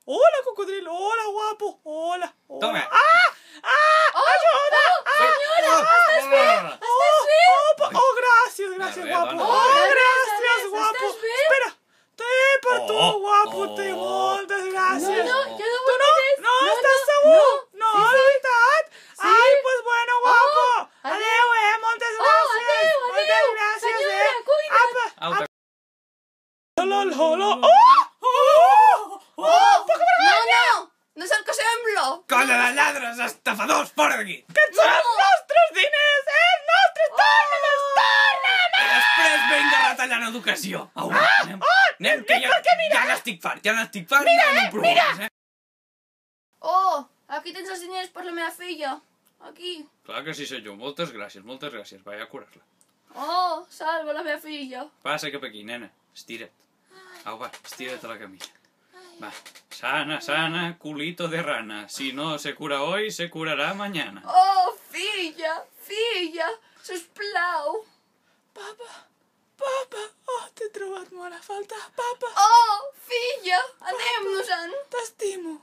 Hola, cocodrilo. Hola, guapo. Hola. Tome. ¡Ah! ¡Ayuda! Señora, ¿estás bien? ¿Estás bien? Gracias, guapo. Gracias, guapo. ¿Estás bien? Espera. Per tu, guapo. Moltes gràcies. No, ja no Tu no estàs segur? No, la veritat? Ai, pues bueno, guapo. Adéu, moltes gràcies. Moltes gràcies, Senyora, cuida't. Hola. No és el que sembla. Colla de lladres, estafadors, fora d'aquí! Aquests són els nostres diners, els nostres! Torna'm! I després vinga retallant educació. Au, anem, que ja n'estic fart, no em provoques, Oh, aquí tens els diners per la meva filla. Aquí. Clar que sí, senyor. Moltes gràcies. Vaig a curar-la. Oh, salva la meva filla. Passa cap aquí, nena. Estira't. Au, va, estira't a la camilla. Va, sana, culito de rana. Si no se cura hoy, se curará mañana. Oh, filla, sisplau. Papa, t'he trobat molt a faltar, papa. Oh, filla, anem-nos-en. T'estimo.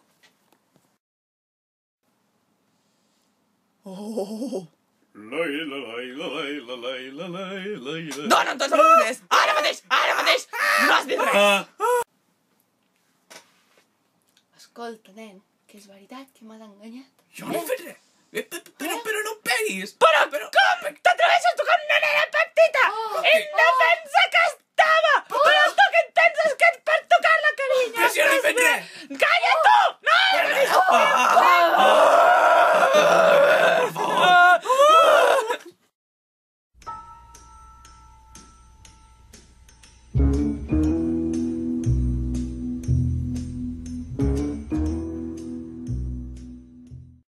Dona'm tots els diners! Ara mateix! No has dit res! Escolta, nen, que és veritat que m'ha enganyat. Jo no he fet res. Però no em peguis. Però com? T'atreveixes a tocar una nena petita? Oh, Indefensa!